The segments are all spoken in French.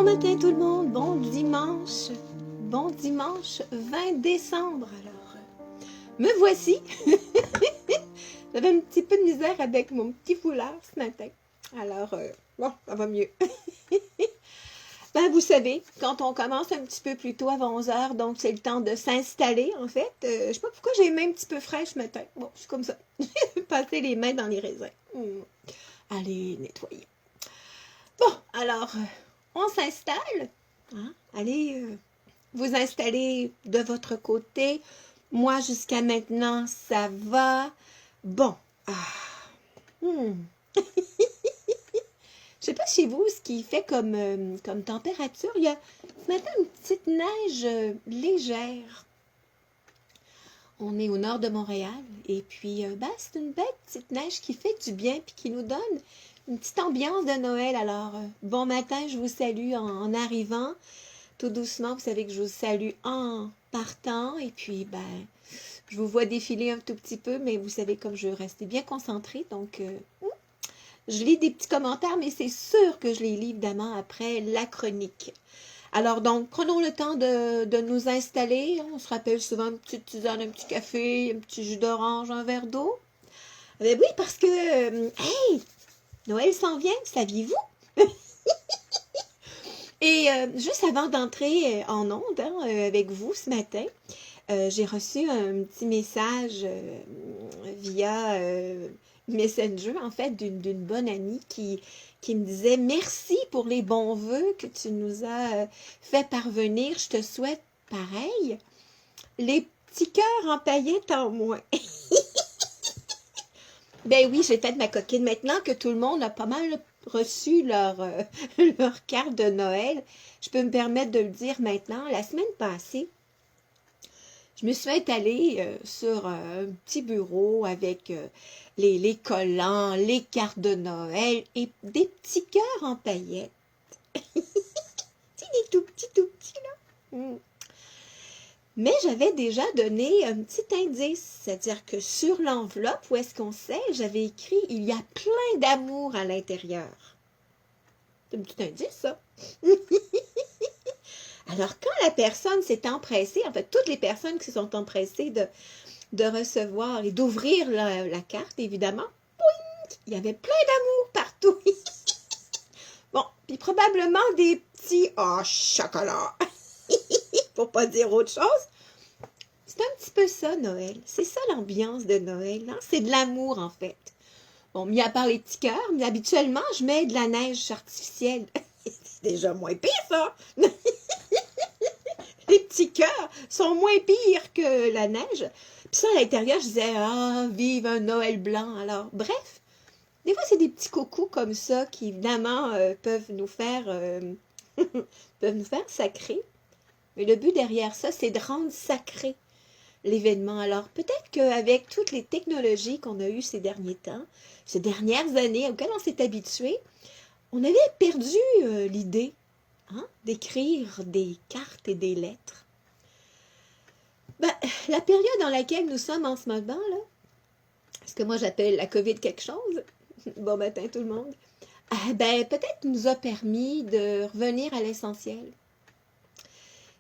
Bon matin tout le monde, bon dimanche 20 décembre. Alors, me voici. J'avais un petit peu de misère avec mon petit foulard ce matin. Alors, bon, ça va mieux. Ben, vous savez, quand on commence un petit peu plus tôt avant 11 heures, donc c'est le temps de s'installer en fait. Je sais pas pourquoi j'ai les mains un petit peu fraîches ce matin. Bon, je suis comme ça. Passer les mains dans les raisins. Allez, nettoyer. Bon, alors, on s'installe. Hein? Allez vous installer de votre côté. Moi, jusqu'à maintenant, ça va. Bon. Je sais pas chez vous ce qui fait comme température. Il y a ce matin une petite neige légère. On est au nord de Montréal. Et puis, c'est une belle petite neige qui fait du bien puis qui nous donne une petite ambiance de Noël. Alors, bon matin, je vous salue en arrivant. Tout doucement, vous savez que je vous salue en partant. Et puis, je vous vois défiler un tout petit peu, mais vous savez comme je restais bien concentrée. Donc, je lis des petits commentaires, mais c'est sûr que je les lis évidemment après la chronique. Alors donc, prenons le temps de nous installer. On se rappelle souvent une petite tisane, un petit café, un petit jus d'orange, un verre d'eau. Oui, parce que, hey, Noël s'en vient, saviez-vous? Et juste avant d'entrer en onde avec vous ce matin, j'ai reçu un petit message via Messenger, en fait, d'une bonne amie qui me disait « Merci pour les bons vœux que tu nous as fait parvenir. Je te souhaite pareil. Les petits cœurs en paillettes en moins. » Ben oui, j'ai fait ma coquine. Maintenant que tout le monde a pas mal reçu leur carte de Noël, je peux me permettre de le dire maintenant. La semaine passée, je me suis étalée sur un petit bureau avec les collants, les cartes de Noël et des petits cœurs en paillettes. C'est des tout petits, là. Mais j'avais déjà donné un petit indice, c'est-à-dire que sur l'enveloppe, où est-ce qu'on sait, j'avais écrit « Il y a plein d'amour à l'intérieur ». C'est un petit indice, ça. Alors, quand la personne s'est empressée, en fait, toutes les personnes qui se sont empressées de recevoir et d'ouvrir la carte, évidemment, boing, il y avait plein d'amour partout. Bon, puis probablement des petits « Oh, chocolat !» pour pas dire autre chose. C'est un petit peu ça, Noël. C'est ça l'ambiance de Noël. Hein? C'est de l'amour, en fait. Bon, mis à part les petits cœurs, mais habituellement, je mets de la neige artificielle. C'est déjà moins pire, ça! Les petits cœurs sont moins pires que la neige. Puis ça, à l'intérieur, je disais, ah, vive un Noël blanc. Alors, bref, des fois, c'est des petits coucous comme ça qui, évidemment, peuvent nous faire sacrer. Mais le but derrière ça, c'est de rendre sacré l'événement. Alors, peut-être qu'avec toutes les technologies qu'on a eues ces derniers temps, ces dernières années auxquelles on s'est habitué, on avait perdu l'idée d'écrire des cartes et des lettres. La période dans laquelle nous sommes en ce moment, là, ce que moi j'appelle la COVID quelque chose, bon matin tout le monde, peut-être nous a permis de revenir à l'essentiel.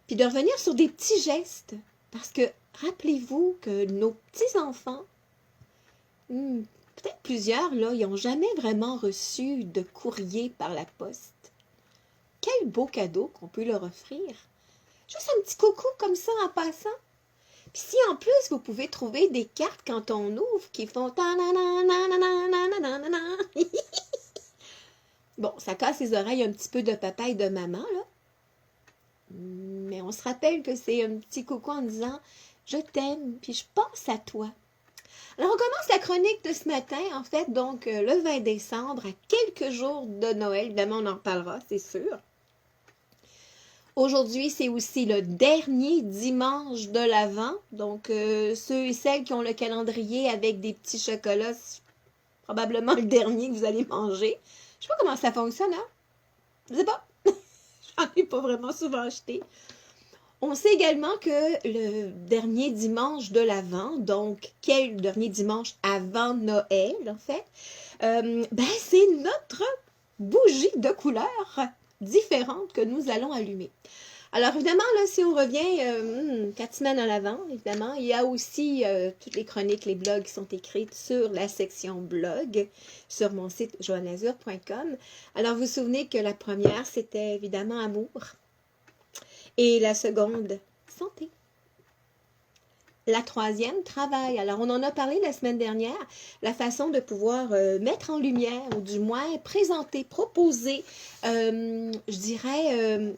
Puis de revenir sur des petits gestes. Parce que rappelez-vous que nos petits-enfants, peut-être plusieurs, là, ils n'ont jamais vraiment reçu de courrier par la poste. Quel beau cadeau qu'on peut leur offrir. Juste un petit coucou comme ça en passant. Puis si en plus vous pouvez trouver des cartes quand on ouvre qui font bon, ça casse les oreilles un petit peu de papa et de maman, là. Mais on se rappelle que c'est un petit coucou en disant « Je t'aime, puis je pense à toi ». Alors, on commence la chronique de ce matin, en fait, donc le 20 décembre, à quelques jours de Noël. Évidemment, on en reparlera, c'est sûr. Aujourd'hui, c'est aussi le dernier dimanche de l'Avent. Donc, ceux et celles qui ont le calendrier avec des petits chocolats, c'est probablement le dernier que vous allez manger. Je sais pas comment ça fonctionne, hein? Je sais pas. J'en ai pas vraiment souvent acheté. On sait également que le dernier dimanche de l'Avent, donc quel dernier dimanche avant Noël, en fait, c'est notre bougie de couleur différentes que nous allons allumer. Alors, évidemment, là, si on revient 4 semaines en avant, évidemment, il y a aussi toutes les chroniques, les blogs qui sont écrites sur la section blog, sur mon site joannazur.com. Alors, vous vous souvenez que la première, c'était évidemment amour. Et la seconde, santé. La troisième, travail. Alors, on en a parlé la semaine dernière, la façon de pouvoir mettre en lumière, ou du moins présenter, proposer, je dirais...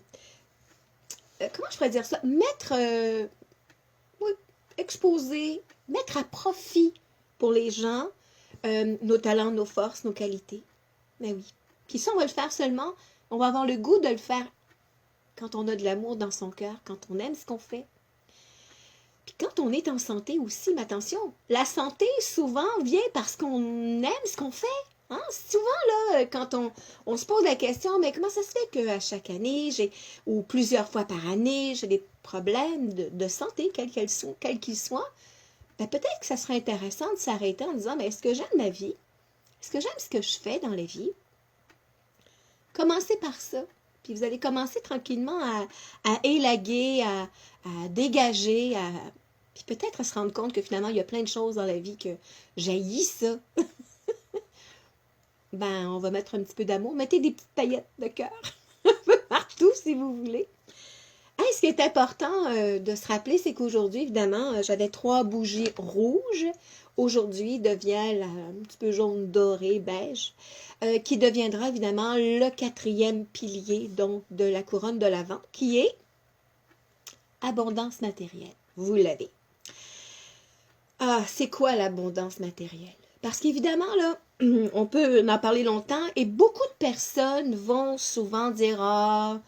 comment je pourrais dire ça? Mettre, oui, exposer, mettre à profit pour les gens nos talents, nos forces, nos qualités. Mais oui. Puis ça, on va le faire seulement, on va avoir le goût de le faire quand on a de l'amour dans son cœur, quand on aime ce qu'on fait. Puis quand on est en santé aussi, mais attention, la santé souvent vient parce qu'on aime ce qu'on fait. Hein? Souvent, là, quand on se pose la question, mais comment ça se fait qu'à chaque année, ou plusieurs fois par année, j'ai des problèmes de santé, quels qu'ils soient, ben peut-être que ça serait intéressant de s'arrêter en disant, mais est-ce que j'aime ma vie? Est-ce que j'aime ce que je fais dans la vie? Commencez par ça. Puis vous allez commencer tranquillement à élaguer, à dégager, puis peut-être à se rendre compte que finalement, il y a plein de choses dans la vie que j'haïs ça. Ben, on va mettre un petit peu d'amour. Mettez des petites paillettes de cœur un peu partout si vous voulez. Ce qui est important de se rappeler, c'est qu'aujourd'hui, évidemment, j'avais 3 bougies rouges. Aujourd'hui, devient un petit peu jaune doré, beige, qui deviendra évidemment le 4e pilier donc, de la couronne de l'Avent, qui est abondance matérielle. Vous l'avez. Ah, c'est quoi l'abondance matérielle? Parce qu'évidemment, là, on peut en parler longtemps et beaucoup de personnes vont souvent dire « Ah,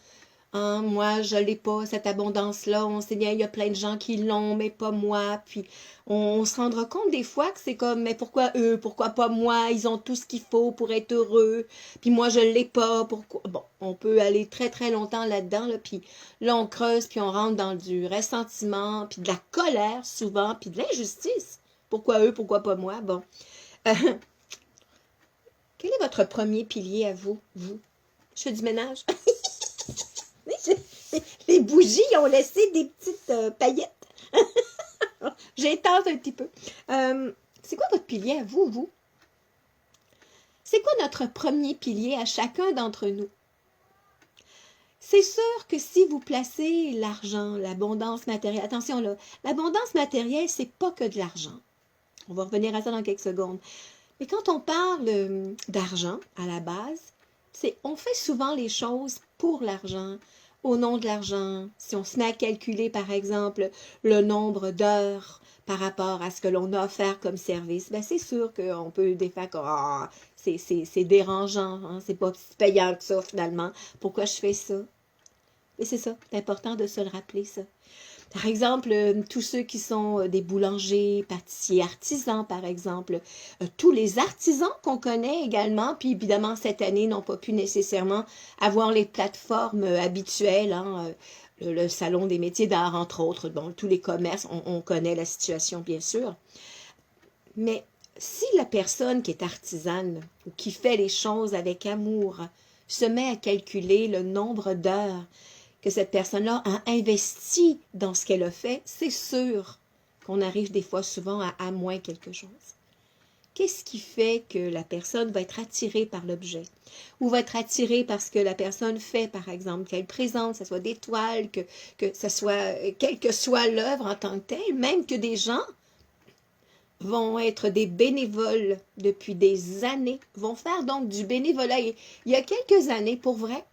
hein, moi, je l'ai pas, cette abondance-là. On sait bien, il y a plein de gens qui l'ont, mais pas moi. » Puis, on se rendra compte des fois que c'est comme « Mais pourquoi eux? Pourquoi pas moi? Ils ont tout ce qu'il faut pour être heureux. Puis moi, je l'ai pas. Pourquoi? » Bon, on peut aller très, très longtemps là-dedans. Là, puis là, on creuse, puis on rentre dans du ressentiment, puis de la colère souvent, puis de l'injustice. Pourquoi eux? Pourquoi pas moi? Bon. Quel est votre premier pilier à vous? Vous? Je fais du ménage. Les bougies ont laissé des petites paillettes. J'étends un petit peu. C'est quoi votre pilier à vous, vous? C'est quoi notre premier pilier à chacun d'entre nous? C'est sûr que si vous placez l'argent, l'abondance matérielle, attention là, l'abondance matérielle, c'est pas que de l'argent. On va revenir à ça dans quelques secondes. Mais quand on parle d'argent, à la base, on fait souvent les choses pour l'argent, au nom de l'argent. Si on se met à calculer, par exemple, le nombre d'heures par rapport à ce que l'on a offert comme service, ben c'est sûr qu'on peut des fois c'est dérangeant, hein? C'est pas si payant que ça, finalement. Pourquoi je fais ça? Et c'est ça, c'est important de se le rappeler, ça. Par exemple, tous ceux qui sont des boulangers, pâtissiers, artisans, par exemple, tous les artisans qu'on connaît également, puis évidemment, cette année, n'ont pas pu nécessairement avoir les plateformes habituelles, hein, le Salon des métiers d'art, entre autres, bon, tous les commerces, on connaît la situation, bien sûr. Mais si la personne qui est artisane ou qui fait les choses avec amour se met à calculer le nombre d'heures que cette personne-là a investi dans ce qu'elle a fait, c'est sûr qu'on arrive des fois souvent à moins quelque chose. Qu'est-ce qui fait que la personne va être attirée par l'objet? Ou va être attirée par ce que la personne fait, par exemple, qu'elle présente, que ce soit des toiles, que ce soit, quelle que soit l'œuvre en tant que telle, même que des gens vont être des bénévoles depuis des années, vont faire donc du bénévolat. Il y a quelques années, pour vrai,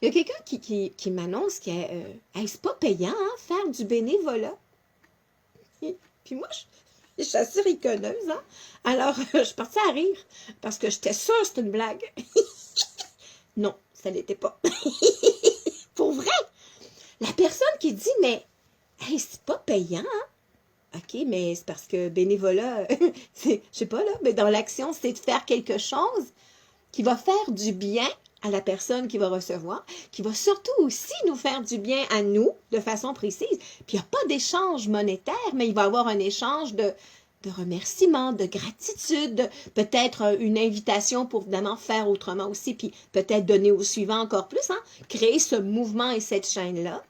il y a quelqu'un qui m'annonce que c'est pas payant, hein, faire du bénévolat. Puis moi, je suis assez riconneuse, hein. Alors, je suis partie à rire, parce que j'étais sûre que c'était une blague. Non, ça l'était pas. Pour vrai, la personne qui dit, mais c'est pas payant, hein. OK, mais c'est parce que bénévolat, je sais pas là, mais dans l'action, c'est de faire quelque chose qui va faire du bien à la personne qui va recevoir, qui va surtout aussi nous faire du bien à nous, de façon précise. Puis il n'y a pas d'échange monétaire, mais il va y avoir un échange de de remerciement, de gratitude, peut-être une invitation pour évidemment faire autrement aussi, puis peut-être donner au suivant encore plus, hein? Créer ce mouvement et cette chaîne-là.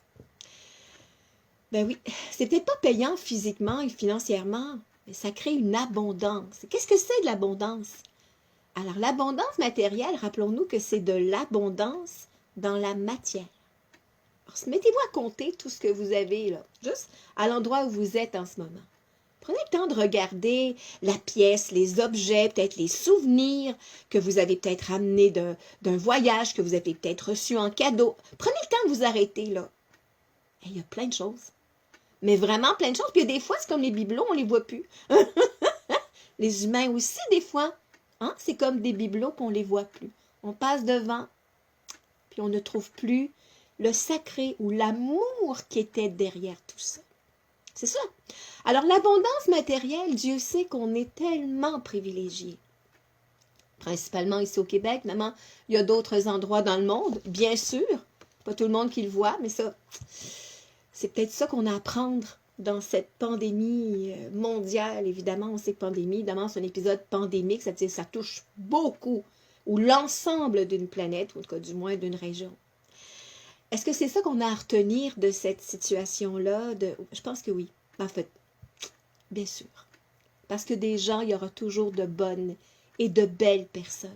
Ben oui, c'est peut-être pas payant physiquement et financièrement, mais ça crée une abondance. Qu'est-ce que c'est de l'abondance? Alors, l'abondance matérielle, rappelons-nous que c'est de l'abondance dans la matière. Alors, mettez-vous à compter tout ce que vous avez là, juste à l'endroit où vous êtes en ce moment. Prenez le temps de regarder la pièce, les objets, peut-être les souvenirs que vous avez peut-être amenés d'un voyage que vous avez peut-être reçu en cadeau. Prenez le temps de vous arrêter là. Et il y a plein de choses. Mais vraiment plein de choses. Puis il y a des fois, c'est comme les bibelots, on ne les voit plus. Les humains aussi, des fois. Hein? C'est comme des bibelots qu'on ne les voit plus. On passe devant, puis on ne trouve plus le sacré ou l'amour qui était derrière tout ça. C'est ça. Alors, l'abondance matérielle, Dieu sait qu'on est tellement privilégiés. Principalement ici au Québec, maman, il y a d'autres endroits dans le monde, bien sûr. Pas tout le monde qui le voit, mais ça, c'est peut-être ça qu'on a à apprendre dans cette pandémie mondiale. Évidemment, on sait que pandémie, évidemment, c'est un épisode pandémique, ça veut dire que ça touche beaucoup, ou l'ensemble d'une planète, ou en tout cas du moins d'une région. Est-ce que c'est ça qu'on a à retenir de cette situation-là? Je pense que oui. En fait, bien sûr. Parce que des gens, il y aura toujours de bonnes et de belles personnes.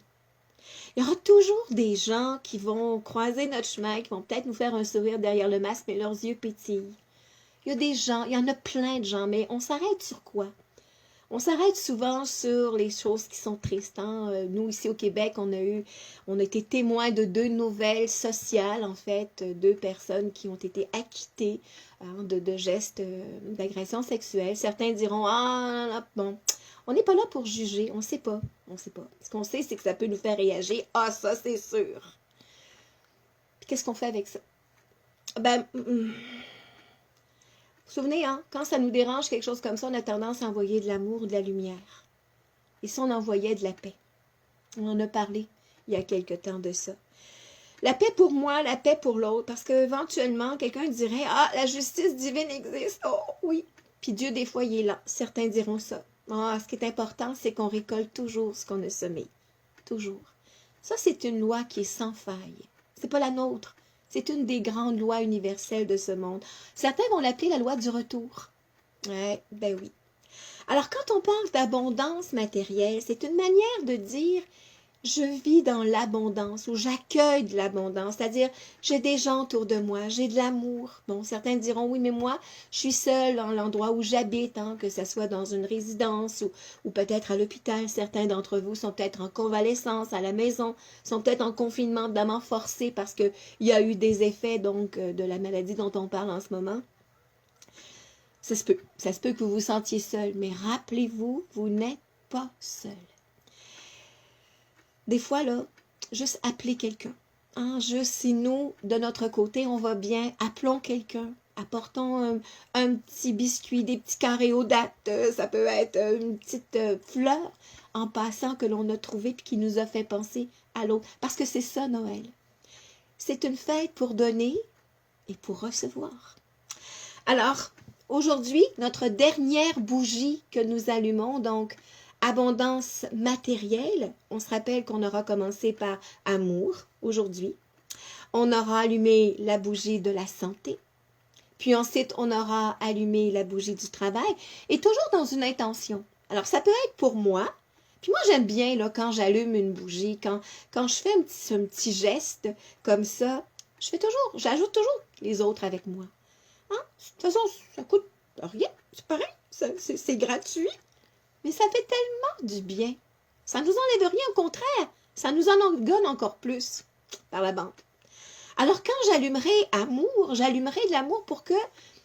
Il y aura toujours des gens qui vont croiser notre chemin, qui vont peut-être nous faire un sourire derrière le masque, mais leurs yeux pétillent. Il y a des gens, il y en a plein de gens, mais on s'arrête sur quoi? On s'arrête souvent sur les choses qui sont tristes. Hein? Nous, ici au Québec, on a été témoins de 2 nouvelles sociales, en fait, 2 personnes qui ont été acquittées hein, de gestes d'agression sexuelle. Certains diront, ah, bon, on n'est pas là pour juger, on ne sait pas, on ne sait pas. Ce qu'on sait, c'est que ça peut nous faire réagir. Ah, ça, c'est sûr. Puis qu'est-ce qu'on fait avec ça? Ben, vous vous souvenez, hein, quand ça nous dérange, quelque chose comme ça, on a tendance à envoyer de l'amour ou de la lumière. Et si on envoyait de la paix? On en a parlé il y a quelque temps de ça. La paix pour moi, la paix pour l'autre, parce qu'éventuellement, quelqu'un dirait « Ah, la justice divine existe! Oh, oui! » Puis Dieu, des fois, il est là. Certains diront ça. Ah, ce qui est important, c'est qu'on récolte toujours ce qu'on a semé. Toujours. Ça, c'est une loi qui est sans faille. C'est pas la nôtre. C'est une des grandes lois universelles de ce monde. Certains vont l'appeler la loi du retour. Ouais, ben oui. Alors, quand on parle d'abondance matérielle, c'est une manière de dire je vis dans l'abondance ou j'accueille de l'abondance, c'est-à-dire j'ai des gens autour de moi, j'ai de l'amour. Bon, certains diront oui, mais moi, je suis seule dans l'endroit où j'habite, hein, que ce soit dans une résidence ou peut-être à l'hôpital. Certains d'entre vous sont peut-être en convalescence à la maison, sont peut-être en confinement évidemment forcé parce qu'il y a eu des effets donc de la maladie dont on parle en ce moment. Ça se peut que vous vous sentiez seul, mais rappelez-vous, vous n'êtes pas seul. Des fois, là, juste appeler quelqu'un. Hein, juste si nous, de notre côté, on va bien, appelons quelqu'un. Apportons un petit biscuit, des petits carrés aux dattes. Ça peut être une petite fleur en passant que l'on a trouvé puis qui nous a fait penser à l'autre. Parce que c'est ça, Noël. C'est une fête pour donner et pour recevoir. Alors, aujourd'hui, notre dernière bougie que nous allumons, donc, abondance matérielle. On se rappelle qu'on aura commencé par amour aujourd'hui. On aura allumé la bougie de la santé. Puis ensuite, on aura allumé la bougie du travail. Et toujours dans une intention. Alors, ça peut être pour moi. Puis moi, j'aime bien là, quand j'allume une bougie, quand je fais un petit geste comme ça, j'ajoute toujours les autres avec moi. Hein? De toute façon, ça coûte rien. C'est pareil. C'est gratuit. Mais ça fait tellement du bien. Ça ne nous enlève rien, au contraire. Ça nous en donne encore plus par la bande. Alors, quand j'allumerai amour, j'allumerai de l'amour pour que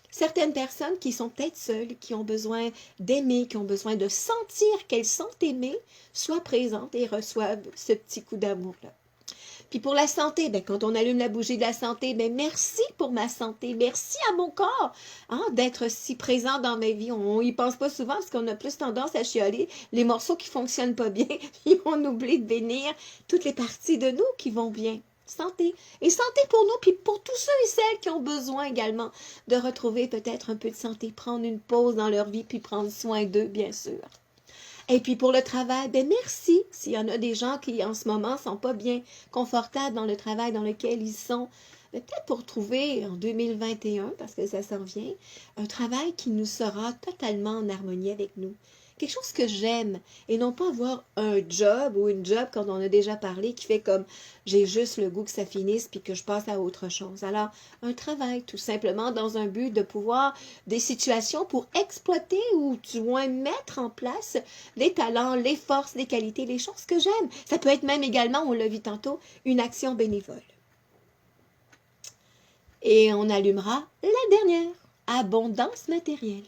certaines personnes qui sont peut-être seules, qui ont besoin d'aimer, qui ont besoin de sentir qu'elles sont aimées, soient présentes et reçoivent ce petit coup d'amour-là. Puis pour la santé, ben, quand on allume la bougie de la santé, ben, merci pour ma santé, merci à mon corps hein, d'être si présent dans ma vie. On y pense pas souvent parce qu'on a plus tendance à chialer les morceaux qui fonctionnent pas bien, puis on oublie de bénir toutes les parties de nous qui vont bien. Santé. Et santé pour nous, puis pour tous ceux et celles qui ont besoin également de retrouver peut-être un peu de santé, prendre une pause dans leur vie, puis prendre soin d'eux, bien sûr. Et puis pour le travail, ben merci. S'il y en a des gens qui en ce moment sont pas bien confortables dans le travail dans lequel ils sont, ben peut-être pour trouver en 2021, parce que ça s'en vient, un travail qui nous sera totalement en harmonie avec nous. Quelque chose que j'aime et non pas avoir un job ou une job quand on a déjà parlé qui fait comme j'ai juste le goût que ça finisse puis que je passe à autre chose. Alors, un travail tout simplement dans un but de pouvoir des situations pour exploiter ou du moins mettre en place les talents, les forces, les qualités, les choses que j'aime. Ça peut être même également, on l'a vu tantôt, une action bénévole. Et on allumera la dernière, abondance matérielle.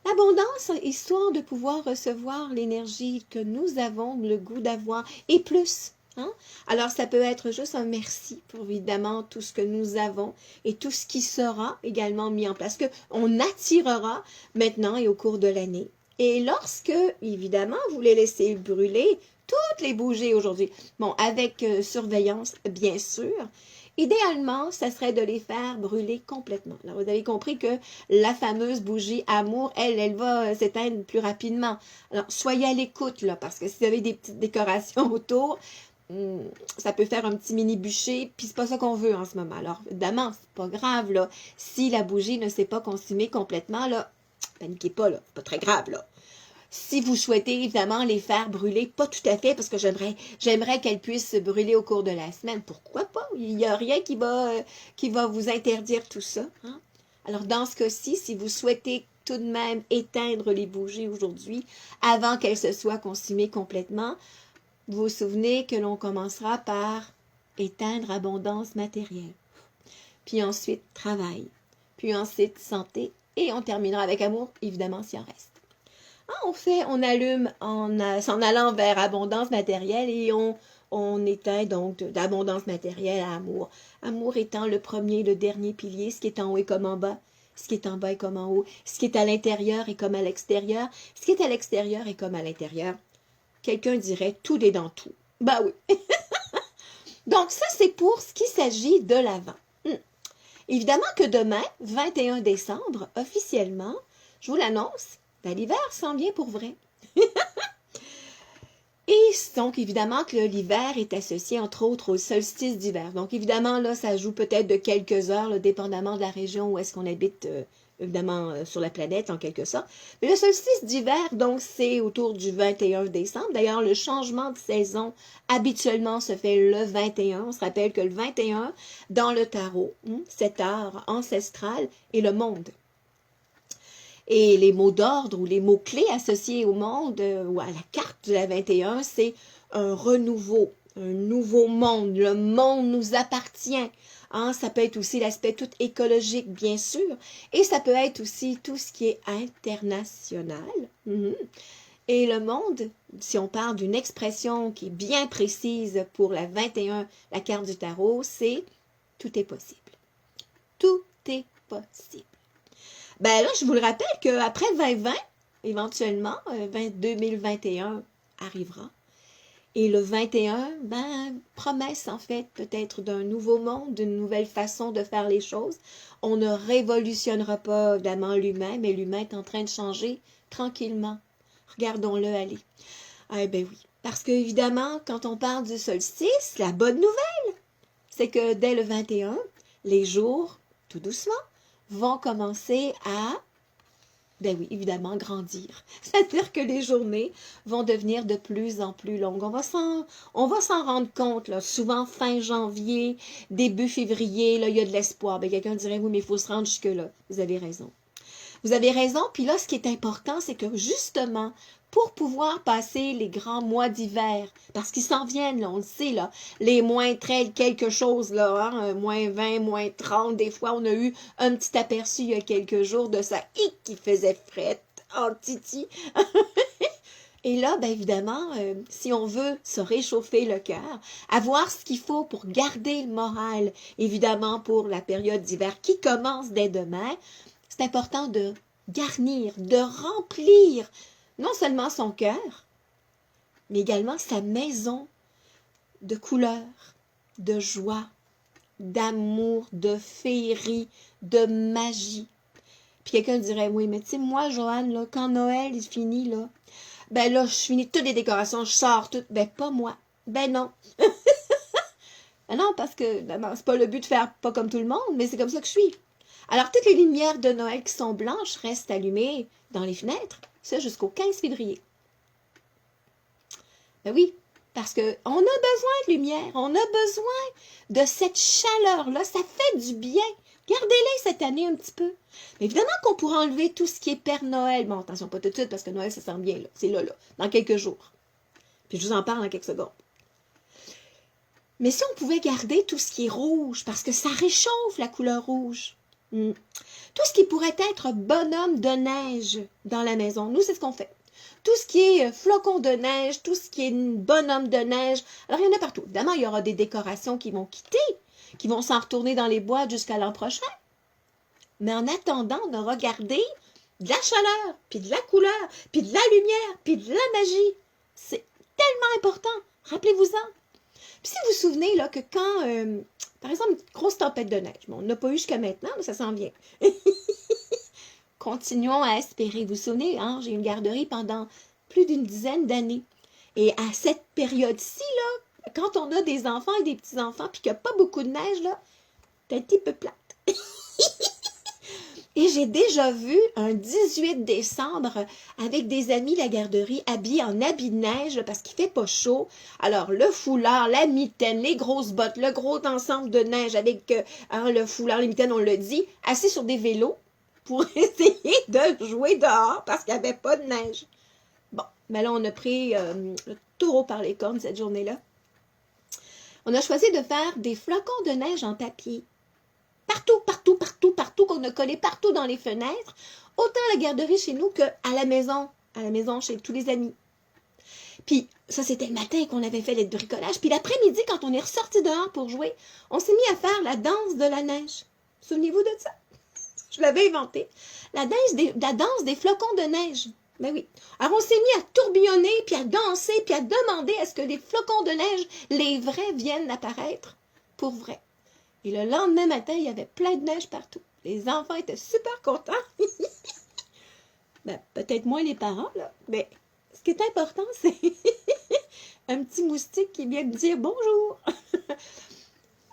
L'abondance, histoire de pouvoir recevoir l'énergie que nous avons le goût d'avoir et plus. Hein? Alors, ça peut être juste un merci pour évidemment tout ce que nous avons et tout ce qui sera également mis en place, qu'on attirera maintenant et au cours de l'année. Et lorsque, évidemment, vous les laissez brûler, toutes les bougies aujourd'hui, bon, avec surveillance, bien sûr, idéalement, ça serait de les faire brûler complètement. Alors, vous avez compris que la fameuse bougie amour, elle va s'éteindre plus rapidement. Alors, soyez à l'écoute, là, parce que si vous avez des petites décorations autour, ça peut faire un petit mini bûcher, puis c'est pas ça qu'on veut en ce moment. Alors, évidemment, c'est pas grave, là. Si la bougie ne s'est pas consumée complètement, là, paniquez pas, là. C'est pas très grave, là. Si vous souhaitez évidemment les faire brûler, pas tout à fait, parce que j'aimerais qu'elles puissent se brûler au cours de la semaine. Pourquoi pas? Il n'y a rien qui va vous interdire tout ça. Hein? Alors, dans ce cas-ci, si vous souhaitez tout de même éteindre les bougies aujourd'hui, avant qu'elles se soient consumées complètement, vous vous souvenez que l'on commencera par éteindre abondance matérielle. Puis ensuite, travail. Puis ensuite, santé. Et on terminera avec amour, évidemment, s'il en reste. On allume s'en allant vers abondance matérielle et on éteint donc d'abondance matérielle à amour. Amour étant le premier, le dernier pilier, ce qui est en haut est comme en bas, ce qui est en bas est comme en haut, ce qui est à l'intérieur est comme à l'extérieur, ce qui est à l'extérieur est comme à l'intérieur. Quelqu'un dirait tout est dans tout. Bah oui. Donc ça, c'est pour ce qui s'agit de l'Avent. Évidemment que demain, 21 décembre, officiellement, je vous l'annonce, ben, l'hiver s'en vient pour vrai. Et donc, évidemment que l'hiver est associé, entre autres, au solstice d'hiver. Donc, évidemment, là, ça joue peut-être de quelques heures, là, dépendamment de la région où est-ce qu'on habite, évidemment, sur la planète, en quelque sorte. Mais le solstice d'hiver, donc, c'est autour du 21 décembre. D'ailleurs, le changement de saison, habituellement, se fait le 21. On se rappelle que le 21, dans le tarot, cet art ancestral, est le monde. Et les mots d'ordre ou les mots-clés associés au monde ou à la carte de la 21, c'est un renouveau, un nouveau monde. Le monde nous appartient. Hein? Ça peut être aussi l'aspect tout écologique, bien sûr. Et ça peut être aussi tout ce qui est international. Et le monde, si on parle d'une expression qui est bien précise pour la 21, la carte du tarot, c'est tout est possible. Tout est possible. Ben là, je vous le rappelle qu'après 2020, éventuellement, 2021 arrivera. Et le 21, ben, promesse en fait peut-être d'un nouveau monde, d'une nouvelle façon de faire les choses. On ne révolutionnera pas évidemment l'humain, mais l'humain est en train de changer tranquillement. Regardons-le aller. Eh ben oui, parce qu'évidemment, quand on parle du solstice, la bonne nouvelle, c'est que dès le 21, les jours, tout doucement, vont commencer à, ben oui, évidemment, grandir. C'est-à-dire que les journées vont devenir de plus en plus longues. On va s'en rendre compte, là, souvent fin janvier, début février, là, il y a de l'espoir. Ben, quelqu'un dirait, oui, mais il faut se rendre jusque-là. Vous avez raison. Vous avez raison, puis là, ce qui est important, c'est que justement, pour pouvoir passer les grands mois d'hiver, parce qu'ils s'en viennent, là, on le sait, là, les moins 13 quelque chose, là, hein, moins 20, moins 30, des fois, on a eu un petit aperçu il y a quelques jours de ça, qui faisait fret, en titi. Et là, bien évidemment, si on veut se réchauffer le cœur, avoir ce qu'il faut pour garder le moral, évidemment pour la période d'hiver qui commence dès demain, c'est important de garnir, de remplir non seulement son cœur, mais également sa maison de couleurs, de joie, d'amour, de féerie, de magie. Puis quelqu'un dirait, oui, mais tu sais, moi, Joanne, là, quand Noël est fini, là, ben là, je finis toutes les décorations, je sors toutes. Ben, pas moi. Ben non. Ben non, parce que ben, c'est pas le but de faire pas comme tout le monde, mais c'est comme ça que je suis. Alors, toutes les lumières de Noël qui sont blanches restent allumées dans les fenêtres, ça jusqu'au 15 février. Ben oui, parce qu'on a besoin de lumière, on a besoin de cette chaleur-là, ça fait du bien. Gardez-les cette année un petit peu. Mais évidemment qu'on pourra enlever tout ce qui est Père Noël. Bon, attention, pas tout de suite, parce que Noël, ça sent bien, là. C'est là, dans quelques jours. Puis je vous en parle dans quelques secondes. Mais si on pouvait garder tout ce qui est rouge, parce que ça réchauffe la couleur rouge. Tout ce qui pourrait être bonhomme de neige dans la maison, nous, c'est ce qu'on fait. Tout ce qui est flocons de neige, tout ce qui est bonhomme de neige, alors il y en a partout. Évidemment, il y aura des décorations qui vont quitter, qui vont s'en retourner dans les boîtes jusqu'à l'an prochain. Mais en attendant, on aura gardé de la chaleur, puis de la couleur, puis de la lumière, puis de la magie. C'est tellement important. Rappelez-vous-en. Puis si vous vous souvenez là, que quand, par exemple, une grosse tempête de neige, bon, on n'a pas eu jusqu'à maintenant, mais ça s'en vient. Continuons à espérer. Vous vous souvenez, hein, j'ai une garderie pendant plus d'une dizaine d'années. Et à cette période-ci, là, quand on a des enfants et des petits-enfants, puis qu'il n'y a pas beaucoup de neige, là, c'est un petit peu plate. Et j'ai déjà vu un 18 décembre avec des amis de la garderie habillés en habits de neige parce qu'il fait pas chaud. Alors, le foulard, la mitaine, les grosses bottes, le gros ensemble de neige avec le foulard, les mitaines, on le dit, assis sur des vélos pour essayer de jouer dehors parce qu'il n'y avait pas de neige. Bon, mais là, on a pris le taureau par les cornes cette journée-là. On a choisi de faire des flocons de neige en papier. Partout, partout, partout, partout, qu'on a collé partout dans les fenêtres, autant à la garderie chez nous qu'à la maison chez tous les amis. Puis, ça, c'était le matin qu'on avait fait le bricolage. Puis l'après-midi, quand on est ressorti dehors pour jouer, on s'est mis à faire la danse de la neige. Souvenez-vous de ça? Je l'avais inventé. La danse des flocons de neige. Ben oui. Alors, on s'est mis à tourbillonner, puis à danser, puis à demander à ce que les flocons de neige, les vrais, viennent apparaître pour vrai. Et le lendemain matin, il y avait plein de neige partout. Les enfants étaient super contents. Ben, peut-être moins les parents, là. Mais ce qui est important, c'est un petit moustique qui vient me dire bonjour.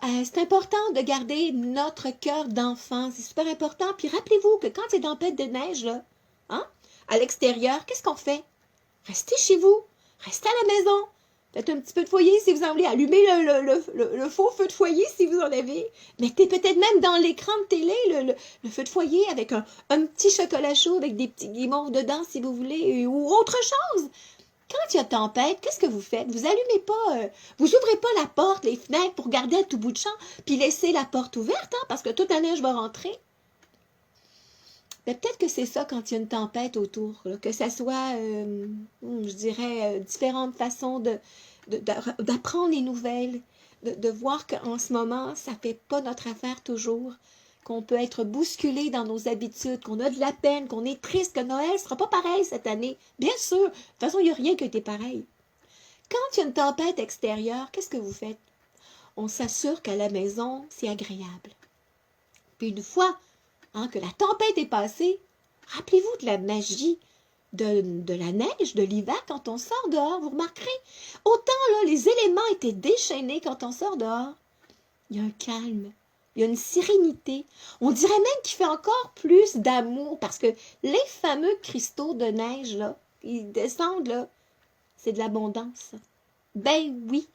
C'est important de garder notre cœur d'enfant. C'est super important. Puis rappelez-vous que quand c'est tempête de neige, là, hein, à l'extérieur, qu'est-ce qu'on fait? Restez chez vous. Restez à la maison. Faites un petit peu de foyer si vous en voulez. Allumez le faux feu de foyer si vous en avez. Mettez peut-être même dans l'écran de télé le feu de foyer avec un petit chocolat chaud avec des petits guimauves dedans si vous voulez, ou autre chose. Quand il y a tempête, qu'est-ce que vous faites? Vous allumez pas, vous ouvrez pas la porte, les fenêtres pour garder à tout bout de champ, puis laissez la porte ouverte, hein, parce que toute la neige va rentrer. Mais peut-être que c'est ça quand il y a une tempête autour, là, que ça soit, je dirais, différentes façons d'apprendre les nouvelles, de voir qu'en ce moment, ça ne fait pas notre affaire toujours, qu'on peut être bousculé dans nos habitudes, qu'on a de la peine, qu'on est triste, que Noël ne sera pas pareil cette année. Bien sûr, de toute façon, il n'y a rien qui a été pareil. Quand il y a une tempête extérieure, qu'est-ce que vous faites? On s'assure qu'à la maison, c'est agréable. Puis une fois que la tempête est passée, rappelez-vous de la magie de la neige, de l'hiver, quand on sort dehors, vous remarquerez, autant là, les éléments étaient déchaînés quand on sort dehors. Il y a un calme, il y a une sérénité. On dirait même qu'il fait encore plus d'amour, parce que les fameux cristaux de neige, là, ils descendent, là, c'est de l'abondance. Ben oui,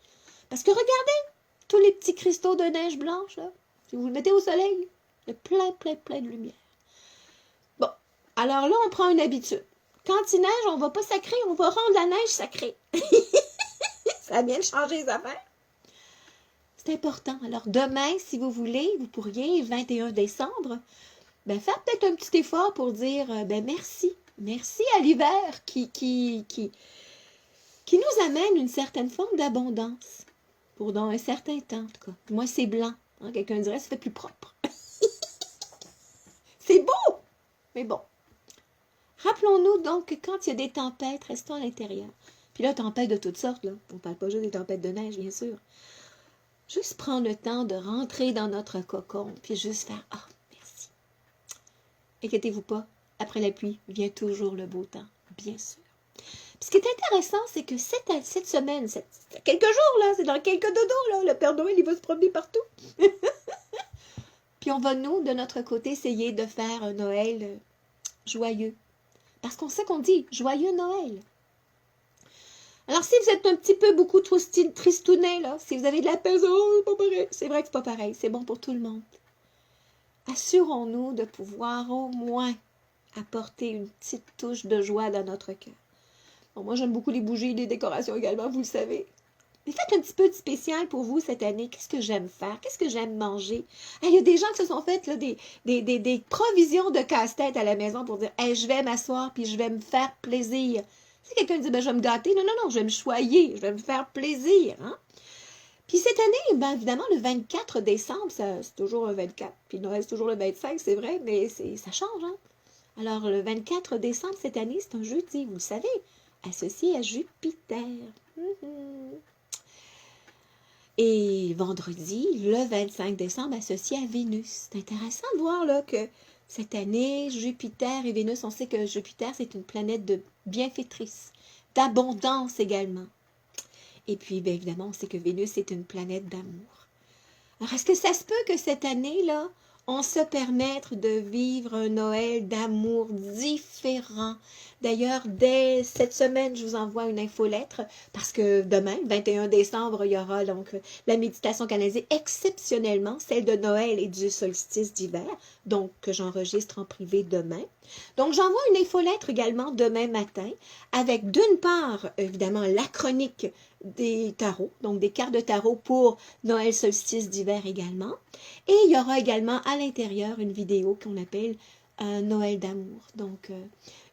parce que regardez, tous les petits cristaux de neige blanche, là, si vous le mettez au soleil, il y a plein, plein, plein de lumière. Bon, alors là, on prend une habitude. Quand il neige, on ne va pas sacrer, on va rendre la neige sacrée. Ça vient de changer les affaires. C'est important. Alors demain, si vous voulez, vous pourriez, 21 décembre, faire peut-être un petit effort pour dire merci. Merci à l'hiver qui nous amène une certaine forme d'abondance. Pour dans un certain temps, en tout cas. Moi, c'est blanc. Hein, quelqu'un dirait, ça fait plus propre. C'est beau! Mais bon. Rappelons-nous donc que quand il y a des tempêtes, restons à l'intérieur. Puis là, tempêtes de toutes sortes, là. On ne parle pas juste des tempêtes de neige, bien sûr. juste prendre le temps de rentrer dans notre cocon, puis juste faire « Ah, merci ». Inquiétez-vous pas, après la pluie vient toujours le beau temps, bien sûr. Puis ce qui est intéressant, c'est que cette semaine, quelques jours, là, c'est dans quelques dodos, là, le Père Noël, il va se promener partout. Puis on va, nous, de notre côté, essayer de faire un Noël joyeux. Parce qu'on sait qu'on dit « Joyeux Noël ». Alors, si vous êtes un petit peu beaucoup trop tristounet, là, si vous avez de la peine, oh, c'est pas pareil. C'est vrai que c'est pas pareil, c'est bon pour tout le monde. Assurons-nous de pouvoir au moins apporter une petite touche de joie dans notre cœur. Bon, moi, j'aime beaucoup les bougies et les décorations également, vous le savez. Mais faites un petit peu de spécial pour vous cette année. Qu'est-ce que j'aime faire? Qu'est-ce que j'aime manger? Il y a des gens qui se sont fait là, des provisions de casse-tête à la maison pour dire hey, « je vais m'asseoir puis je vais me faire plaisir ». Si quelqu'un dit ben, « je vais me gâter », non, non, non, je vais me choyer, je vais me faire plaisir. Hein? Puis cette année, ben, évidemment, le 24 décembre, c'est toujours un 24. Puis Noël, c'est toujours le 25, c'est vrai, mais ça change. Hein? Alors, le 24 décembre, cette année, c'est un jeudi, vous le savez, associé à Jupiter. Et vendredi, le 25 décembre, associé à Vénus. C'est intéressant de voir là, que cette année, Jupiter et Vénus, on sait que Jupiter, c'est une planète de bienfaitrice, d'abondance également. Et puis, bien évidemment, on sait que Vénus est une planète d'amour. Alors, est-ce que ça se peut que cette année-là, on se permette de vivre un Noël d'amour différent? D'ailleurs, dès cette semaine, je vous envoie une infolettre parce que demain, le 21 décembre, il y aura donc la méditation canalisée, exceptionnellement celle de Noël et du solstice d'hiver, donc que j'enregistre en privé demain. Donc, j'envoie une infolettre également demain matin avec d'une part, évidemment, la chronique des tarots, donc des cartes de tarot pour Noël, solstice d'hiver également. Et il y aura également à l'intérieur une vidéo qu'on appelle Noël d'amour. Donc,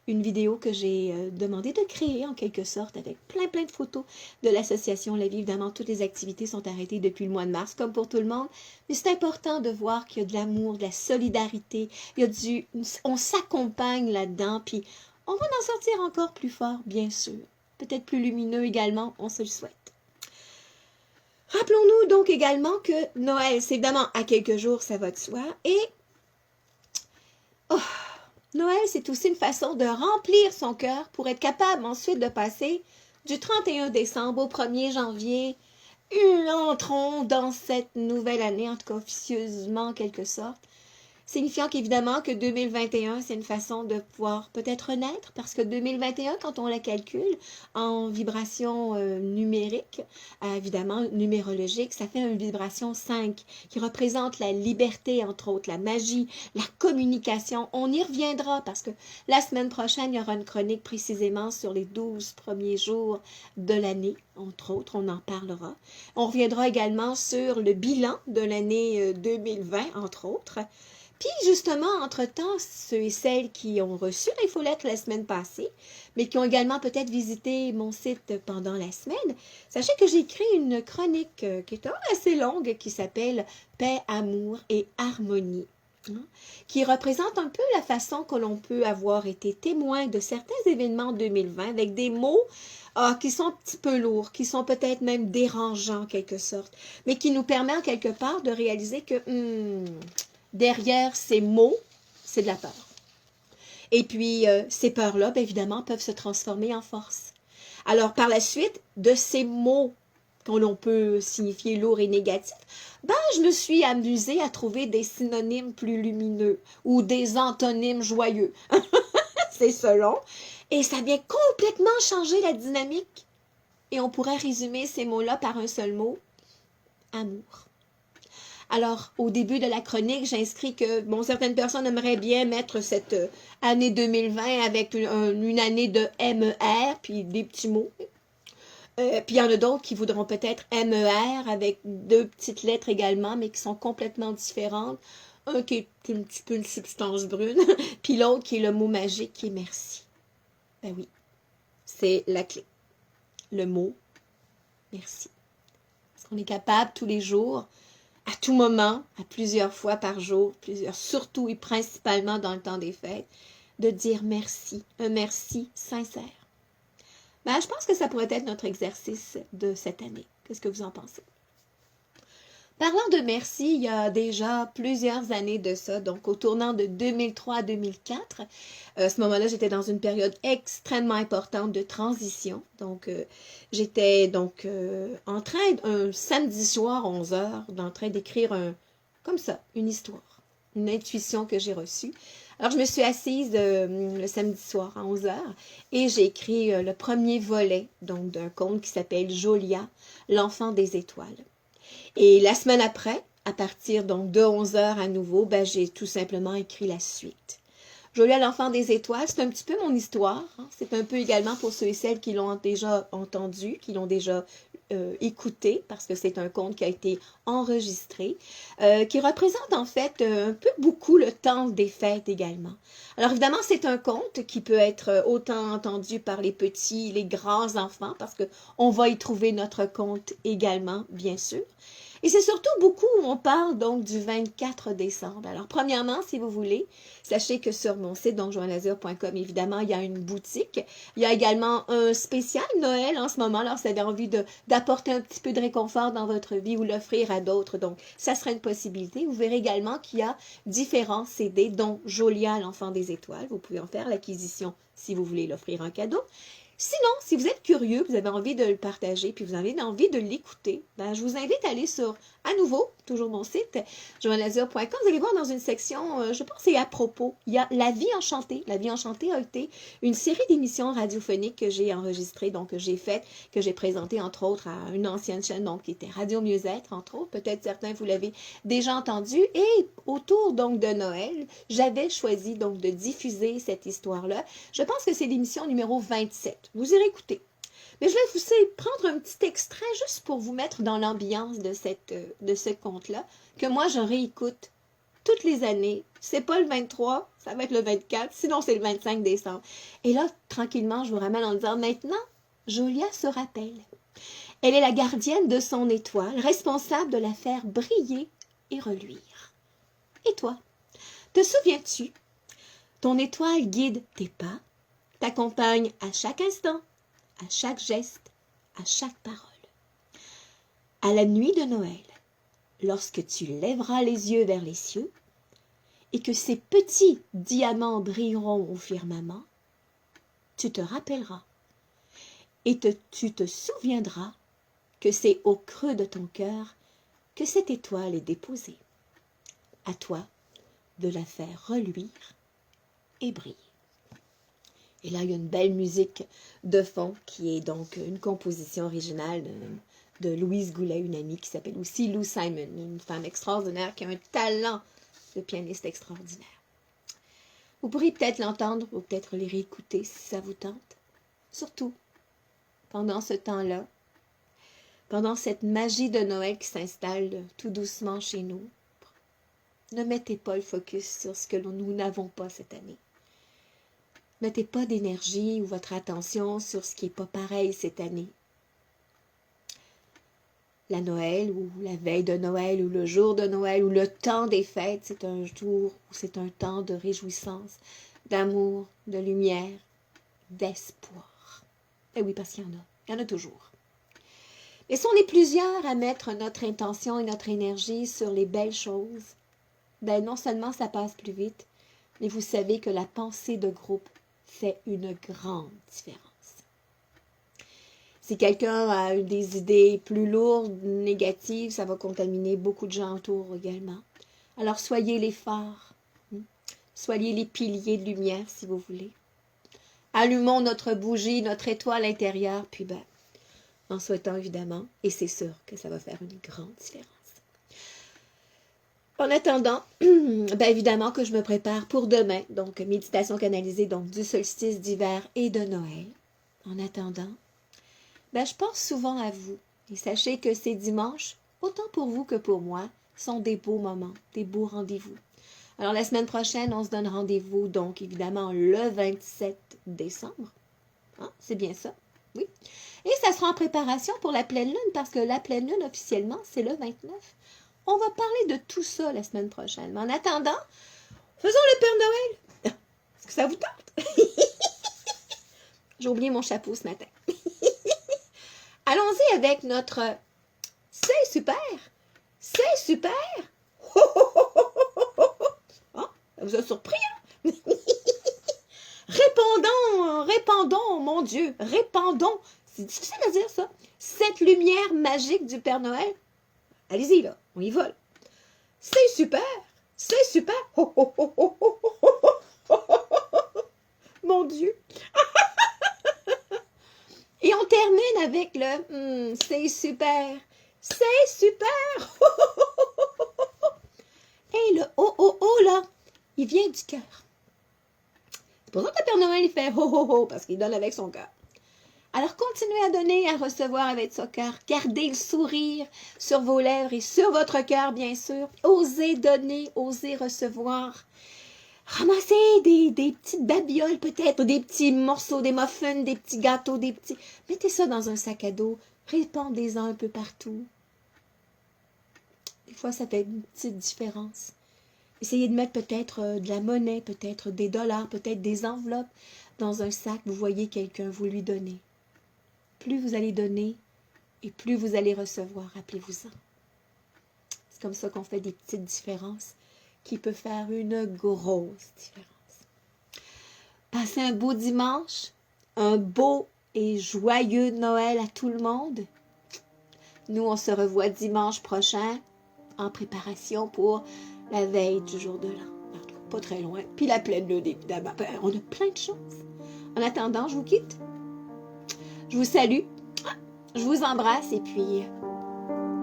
une vidéo que j'ai demandé de créer en quelque sorte avec plein de photos de l'association La Vie. Évidemment, toutes les activités sont arrêtées depuis le mois de mars, comme pour tout le monde. Mais c'est important de voir qu'il y a de l'amour, de la solidarité. On s'accompagne là-dedans, puis on va en sortir encore plus fort, bien sûr. Peut-être plus lumineux également, on se le souhaite. Rappelons-nous donc également que Noël, c'est évidemment à quelques jours, ça va de soi. Et Noël, c'est aussi une façon de remplir son cœur pour être capable ensuite de passer du 31 décembre au 1er janvier. Entrons dans cette nouvelle année, en tout cas officieusement en quelque sorte. Signifiant qu'évidemment que 2021, c'est une façon de pouvoir peut-être renaître, parce que 2021, quand on la calcule en vibration numérique, évidemment numérologique, ça fait une vibration 5 qui représente la liberté, entre autres, la magie, la communication. On y reviendra parce que la semaine prochaine, il y aura une chronique précisément sur les 12 premiers jours de l'année, entre autres, on en parlera. On reviendra également sur le bilan de l'année 2020, entre autres. Puis justement, entre-temps, ceux et celles qui ont reçu l'infolettre la semaine passée, mais qui ont également peut-être visité mon site pendant la semaine, sachez que j'ai écrit une chronique qui est assez longue, qui s'appelle « Paix, amour et harmonie », qui représente un peu la façon que l'on peut avoir été témoin de certains événements 2020 avec des mots qui sont un petit peu lourds, qui sont peut-être même dérangeants en quelque sorte, mais qui nous permettent quelque part de réaliser que derrière ces mots, c'est de la peur. Et puis, ces peurs-là, bien évidemment, peuvent se transformer en force. Alors, par la suite, de ces mots qu'on peut signifier lourds et négatifs, je me suis amusée à trouver des synonymes plus lumineux ou des antonymes joyeux. C'est selon. Et ça vient complètement changer la dynamique. Et on pourrait résumer ces mots-là par un seul mot, amour. Alors, au début de la chronique, j'inscris que, certaines personnes aimeraient bien mettre cette année 2020 avec une année de MER, puis des petits mots. Puis il y en a d'autres qui voudront peut-être MER avec 2 petites lettres également, mais qui sont complètement différentes. Un qui est un petit peu une substance brune, puis l'autre qui est le mot magique qui est merci. Ben oui, c'est la clé. Le mot merci. Parce qu'on est capable tous les jours, à tout moment, à plusieurs fois par jour, surtout et principalement dans le temps des fêtes, de dire merci, un merci sincère. Je pense que ça pourrait être notre exercice de cette année. Qu'est-ce que vous en pensez? Parlant de merci, il y a déjà plusieurs années de ça, donc au tournant de 2003 à 2004, à ce moment-là, j'étais dans une période extrêmement importante de transition. Donc, j'étais en train, un samedi soir, 11 heures, en train d'écrire comme ça, une histoire, une intuition que j'ai reçue. Alors, je me suis assise le samedi soir à 11 heures et j'ai écrit le premier volet donc d'un conte qui s'appelle Jolia, l'enfant des étoiles. Et la semaine après, à partir donc de 11 heures à nouveau, ben, j'ai tout simplement écrit la suite. Jolia l'enfant des étoiles, c'est un petit peu mon histoire. Hein. C'est un peu également pour ceux et celles qui l'ont déjà entendu, qui l'ont déjà écouté, parce que c'est un conte qui a été enregistré, qui représente en fait un peu beaucoup le temps des fêtes également. Alors évidemment, c'est un conte qui peut être autant entendu par les petits, les grands enfants, parce qu'on va y trouver notre conte également, bien sûr. Et c'est surtout beaucoup où on parle donc du 24 décembre. Alors, premièrement, si vous voulez, sachez que sur mon site, donc joannazur.com, évidemment, il y a une boutique. Il y a également un spécial Noël en ce moment. Alors, si vous avez envie d'apporter un petit peu de réconfort dans votre vie ou l'offrir à d'autres, donc ça serait une possibilité. Vous verrez également qu'il y a différents CD, dont Jolia, l'enfant des étoiles. Vous pouvez en faire l'acquisition si vous voulez l'offrir en cadeau. Sinon, si vous êtes curieux, vous avez envie de le partager, puis vous avez envie de l'écouter, ben, je vous invite à aller sur, à nouveau, toujours mon site, joannazur.com. Vous allez voir dans une section, je pense que c'est à propos, il y a La vie enchantée. La vie enchantée a été une série d'émissions radiophoniques que j'ai enregistrées, donc que j'ai faites, que j'ai présentées entre autres à une ancienne chaîne, donc qui était Radio Mieux-être, entre autres. Peut-être certains, vous l'avez déjà entendu. Et autour donc de Noël, j'avais choisi donc de diffuser cette histoire-là. Je pense que c'est l'émission numéro 27. Vous irez écouter. Mais je vais vous prendre un petit extrait juste pour vous mettre dans l'ambiance de ce conte-là, que moi je réécoute toutes les années. C'est pas le 23, ça va être le 24, sinon c'est le 25 décembre. Et là, tranquillement, je vous ramène en disant maintenant, Jolia se rappelle. Elle est la gardienne de son étoile, responsable de la faire briller et reluire. Et toi, te souviens-tu? Ton étoile guide tes pas, t'accompagne à chaque instant, à chaque geste, à chaque parole. À la nuit de Noël, lorsque tu lèveras les yeux vers les cieux et que ces petits diamants brilleront au firmament, tu te rappelleras et tu te souviendras que c'est au creux de ton cœur que cette étoile est déposée. À toi de la faire reluire et briller. Et là, il y a une belle musique de fond qui est donc une composition originale de Louise Goulet, une amie qui s'appelle aussi Lou Simon, une femme extraordinaire qui a un talent de pianiste extraordinaire. Vous pourrez peut-être l'entendre ou peut-être les réécouter si ça vous tente. Surtout, pendant ce temps-là, pendant cette magie de Noël qui s'installe tout doucement chez nous, ne mettez pas le focus sur ce que nous n'avons pas cette année. Mettez pas d'énergie ou votre attention sur ce qui n'est pas pareil cette année. La Noël ou la veille de Noël ou le jour de Noël ou le temps des fêtes, c'est un jour ou c'est un temps de réjouissance, d'amour, de lumière, d'espoir. Et oui, parce qu'il y en a toujours. Et si on est plusieurs à mettre notre intention et notre énergie sur les belles choses, ben non seulement ça passe plus vite, mais vous savez que la pensée de groupe fait une grande différence. Si quelqu'un a des idées plus lourdes, négatives, ça va contaminer beaucoup de gens autour également. Alors soyez les phares, soyez les piliers de lumière si vous voulez. Allumons notre bougie, notre étoile intérieure, puis en souhaitant évidemment, et c'est sûr que ça va faire une grande différence. En attendant, évidemment que je me prépare pour demain, donc méditation canalisée donc du solstice d'hiver et de Noël. En attendant, je pense souvent à vous. Et sachez que ces dimanches, autant pour vous que pour moi, sont des beaux moments, des beaux rendez-vous. Alors la semaine prochaine, on se donne rendez-vous donc évidemment le 27 décembre. Hein, c'est bien ça, oui. Et ça sera en préparation pour la pleine lune parce que la pleine lune officiellement, c'est le 29. On va parler de tout ça la semaine prochaine. Mais en attendant, faisons le Père Noël. Est-ce que ça vous tente? J'ai oublié mon chapeau ce matin. Allons-y avec notre « C'est super ». C'est super! Ah, ça vous a surpris, hein? Répandons, mon Dieu, répandons. C'est difficile à dire, ça. Cette lumière magique du Père Noël. Allez-y, là, on y vole. C'est super! C'est super! Mon Dieu! Et on termine avec le c'est super! C'est super! Et le là, il vient du cœur. C'est pour ça que le Père Noël, il fait parce qu'il donne avec son cœur. Alors, continuez à donner, à recevoir avec son cœur. Gardez le sourire sur vos lèvres et sur votre cœur, bien sûr. Osez donner, osez recevoir. Ramassez des petites babioles peut-être, des petits morceaux, des muffins, des petits gâteaux, des petits... Mettez ça dans un sac à dos. Répandez-en un peu partout. Des fois, ça fait une petite différence. Essayez de mettre peut-être de la monnaie, peut-être des dollars, peut-être des enveloppes dans un sac. Vous voyez quelqu'un, vous lui donnez. Plus vous allez donner et plus vous allez recevoir, rappelez-vous-en. C'est comme ça qu'on fait des petites différences qui peuvent faire une grosse différence. Passez un beau dimanche, un beau et joyeux Noël à tout le monde. Nous, on se revoit dimanche prochain en préparation pour la veille du jour de l'an. Pas très loin. Puis la pleine lune, évidemment. On a plein de choses. En attendant, je vous quitte. Je vous salue, je vous embrasse et puis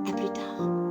à plus tard.